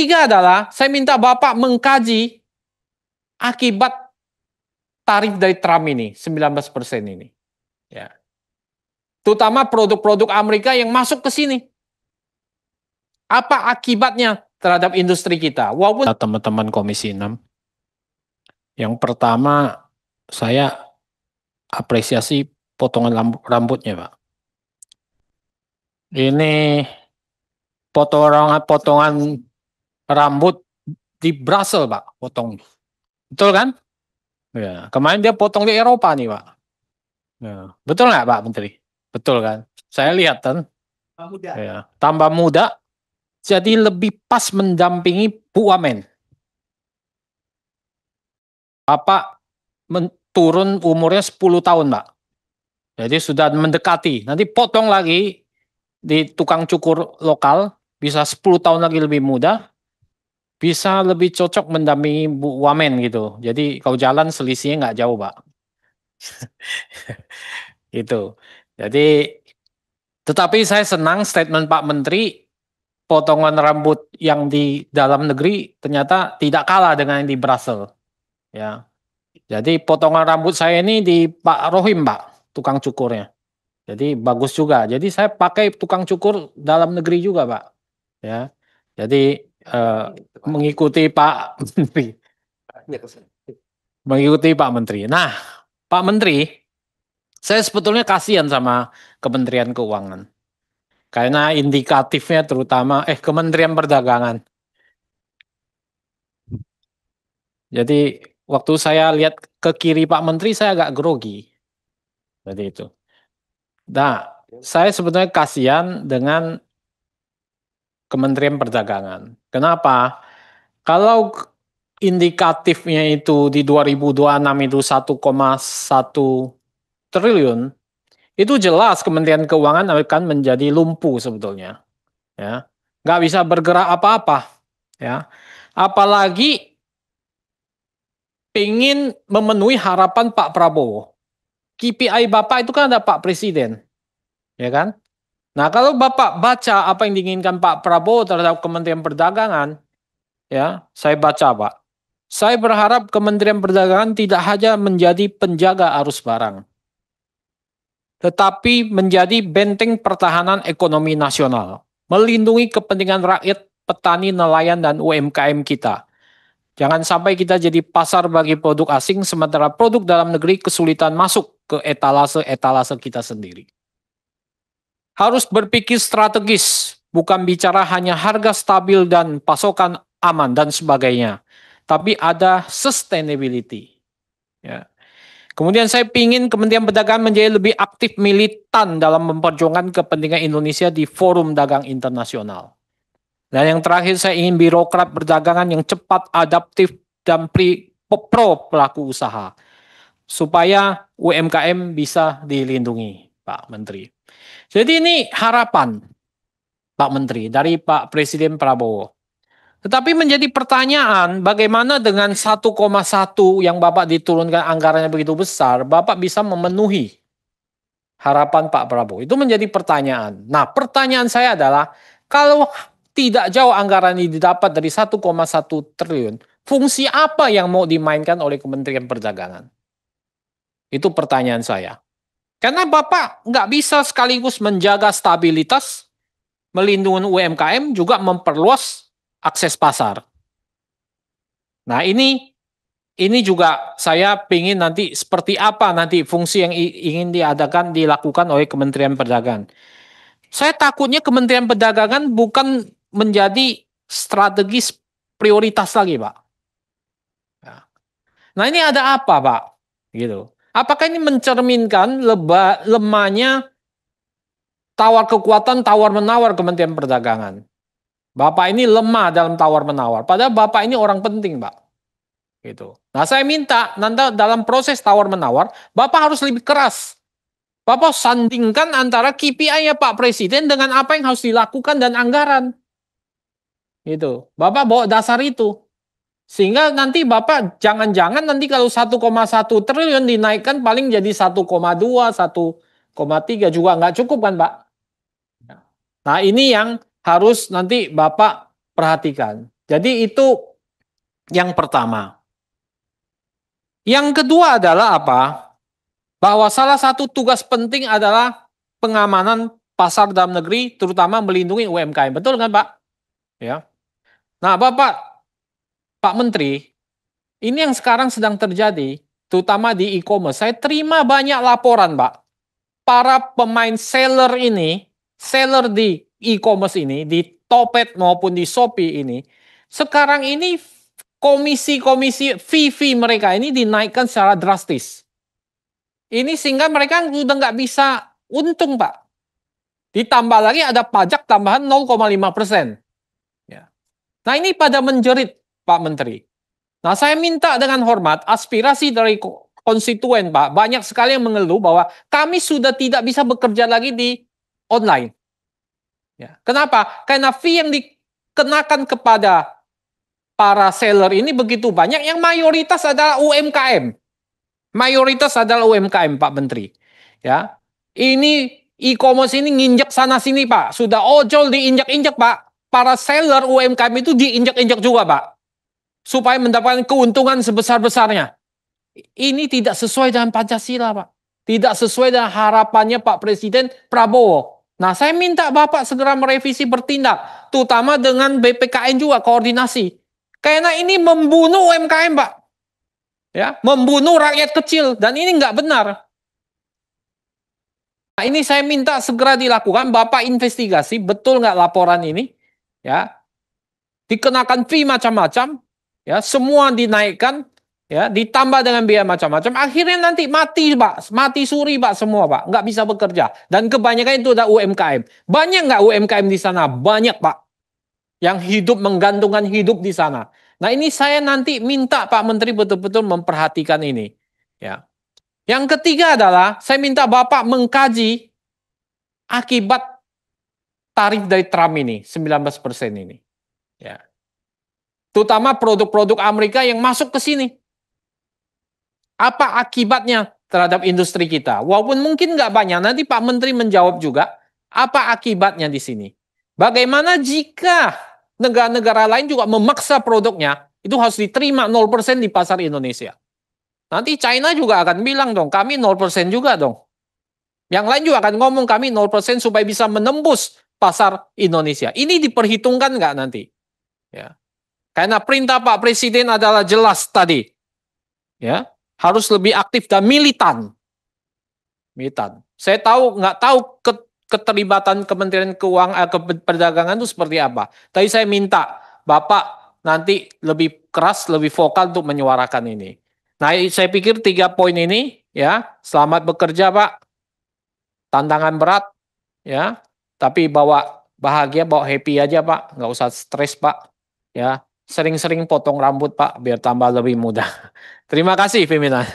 ketiga adalah saya minta Bapak mengkaji akibat tarif dari Trump ini, 19% ini. Ya. Terutama produk-produk Amerika yang masuk ke sini. Apa akibatnya terhadap industri kita? Walaupun teman-teman Komisi 6. Yang pertama, saya apresiasi potongan rambutnya, Pak. Ini potongan rambut di Brussels, Pak, potong. Betul kan? Ya, kemarin dia potong di Eropa nih, Pak. Ya. Betul nggak, Pak Menteri? Betul kan? Saya lihat kan. Ya. Tambah muda, jadi lebih pas mendampingi Bu Wamen. Bapak turun umurnya 10 tahun, Pak. Jadi sudah mendekati. Nanti potong lagi di tukang cukur lokal, bisa 10 tahun lagi lebih muda, bisa lebih cocok mendampingi Bu Wamen gitu. Jadi kalau jalan selisihnya nggak jauh, Pak. Gitu. Jadi, tetapi saya senang statement Pak Menteri, potongan rambut yang di dalam negeri ternyata tidak kalah dengan yang di Brussels. Ya. Jadi potongan rambut saya ini di Pak Rohim, Pak, tukang cukurnya. Jadi bagus juga. Jadi saya pakai tukang cukur dalam negeri juga, Pak. Ya. Jadi mengikuti Pak Menteri. Mengikuti Pak Menteri. Nah, Pak Menteri, saya sebetulnya kasihan sama Kementerian Keuangan. Karena indikatifnya terutama Kementerian Perdagangan. Jadi waktu saya lihat ke kiri Pak Menteri saya agak grogi. Jadi itu. Nah, saya sebetulnya kasihan dengan Kementerian Perdagangan. Kenapa? Kalau indikatifnya itu di 2026 itu 1,1 triliun, itu jelas Kementerian Keuangan akan menjadi lumpuh sebetulnya. Ya. Nggak bisa bergerak apa-apa. Ya. Apalagi ingin memenuhi harapan Pak Prabowo. KPI Bapak itu kan ada Pak Presiden. Ya kan? Nah, kalau Bapak baca apa yang diinginkan Pak Prabowo terhadap Kementerian Perdagangan, ya, saya baca, Pak. Saya berharap Kementerian Perdagangan tidak hanya menjadi penjaga arus barang, tetapi menjadi benteng pertahanan ekonomi nasional, melindungi kepentingan rakyat, petani, nelayan, dan UMKM kita. Jangan sampai kita jadi pasar bagi produk asing, sementara produk dalam negeri kesulitan masuk ke etalase-etalase kita sendiri. Harus berpikir strategis, bukan bicara hanya harga stabil dan pasokan aman dan sebagainya, tapi ada sustainability. Ya. Kemudian saya ingin Kementerian Perdagangan menjadi lebih aktif militan dalam memperjuangkan kepentingan Indonesia di forum dagang internasional. Dan yang terakhir saya ingin birokrat perdagangan yang cepat, adaptif, dan pro pelaku usaha. Supaya UMKM bisa dilindungi, Pak Menteri. Jadi ini harapan Pak Menteri dari Pak Presiden Prabowo. Tetapi menjadi pertanyaan bagaimana dengan 1,1 yang Bapak diturunkan anggarannya begitu besar, Bapak bisa memenuhi harapan Pak Prabowo. Itu menjadi pertanyaan. Nah, pertanyaan saya adalah kalau tidak jauh anggaran ini didapat dari 1,1 triliun, fungsi apa yang mau dimainkan oleh Kementerian Perdagangan? Itu pertanyaan saya. Karena Bapak nggak bisa sekaligus menjaga stabilitas, melindungi UMKM, juga memperluas akses pasar. Nah ini juga saya ingin nanti seperti apa nanti fungsi yang ingin dilakukan oleh Kementerian Perdagangan. Saya takutnya Kementerian Perdagangan bukan menjadi strategis prioritas lagi, Pak. Nah ini ada apa, Pak? Gitu. Apakah ini mencerminkan lemahnya tawar kekuatan tawar-menawar Kementerian Perdagangan? Bapak ini lemah dalam tawar-menawar. Padahal Bapak ini orang penting, Pak. Gitu. Nah saya minta nanti dalam proses tawar-menawar, Bapak harus lebih keras. Bapak sandingkan antara KPI-nya Pak Presiden dengan apa yang harus dilakukan dan anggaran. Gitu. Bapak bawa dasar itu. Sehingga nanti Bapak jangan-jangan nanti kalau 1,1 triliun dinaikkan paling jadi 1,2, 1,3 juga nggak cukup kan Pak? Nah ini yang harus nanti Bapak perhatikan. Jadi itu yang pertama. Yang kedua adalah apa? Bahwa salah satu tugas penting adalah pengamanan pasar dalam negeri, terutama melindungi UMKM. Betul kan, Pak? Ya. Nah, Pak Menteri, ini yang sekarang sedang terjadi, terutama di e-commerce. Saya terima banyak laporan, Pak. Para pemain seller di e-commerce ini, di Topet maupun di Shopee ini, sekarang ini komisi-komisi fee mereka ini dinaikkan secara drastis. Ini sehingga mereka sudah nggak bisa untung, Pak. Ditambah lagi ada pajak tambahan 0,5%. Ya. Nah ini pada menjerit, Pak Menteri. Nah saya minta dengan hormat aspirasi dari konstituen, Pak. Banyak sekali yang mengeluh bahwa kami sudah tidak bisa bekerja lagi di online. Ya. Kenapa? Karena fee yang dikenakan kepada para seller ini begitu banyak, yang mayoritas adalah UMKM. Mayoritas adalah UMKM, Pak Menteri. Ya, ini e-commerce ini nginjek sana sini, Pak. Sudah ojol diinjak-injak, Pak. Para seller UMKM itu diinjak-injak juga, Pak. Supaya mendapatkan keuntungan sebesar-besarnya. Ini tidak sesuai dengan Pancasila, Pak. Tidak sesuai dengan harapannya Pak Presiden Prabowo. Nah, saya minta Bapak segera merevisi bertindak. Terutama dengan BPKN juga, koordinasi. Karena ini membunuh UMKM, Pak. Ya, membunuh rakyat kecil. Dan ini nggak benar. Nah, ini saya minta segera dilakukan. Bapak investigasi, betul nggak laporan ini? Ya, dikenakan fee macam-macam. Ya, semua dinaikkan. Ya, ditambah dengan biaya macam-macam, akhirnya nanti mati, Pak, mati suri, Pak, semua, Pak, nggak bisa bekerja, dan kebanyakan itu ada UMKM. Banyak nggak UMKM di sana? Banyak, Pak, yang hidup menggantungkan hidup di sana. Nah ini saya nanti minta Pak Menteri betul-betul memperhatikan ini. Ya. Yang ketiga adalah saya minta Bapak mengkaji akibat tarif dari Trump ini 19% ini. Ya. Terutama produk-produk Amerika yang masuk ke sini. Apa akibatnya terhadap industri kita? Walaupun mungkin nggak banyak, nanti Pak Menteri menjawab juga apa akibatnya di sini. Bagaimana jika negara-negara lain juga memaksa produknya, itu harus diterima 0% di pasar Indonesia. Nanti China juga akan bilang dong, kami 0% juga dong. Yang lain juga akan ngomong kami 0% supaya bisa menembus pasar Indonesia. Ini diperhitungkan nggak nanti? Ya. Karena perintah Pak Presiden adalah jelas tadi. Ya, harus lebih aktif dan militan. Militan. Saya nggak tahu keterlibatan Kementerian Perdagangan itu seperti apa. Tapi saya minta Bapak nanti lebih keras, lebih vokal untuk menyuarakan ini. Nah, saya pikir 3 poin ini, ya, selamat bekerja, Pak. Tantangan berat, ya, tapi bawa bahagia, bawa happy aja, Pak. Nggak usah stres, Pak. Ya, sering-sering potong rambut, Pak, biar tambah lebih mudah. Terima kasih, pimpinan.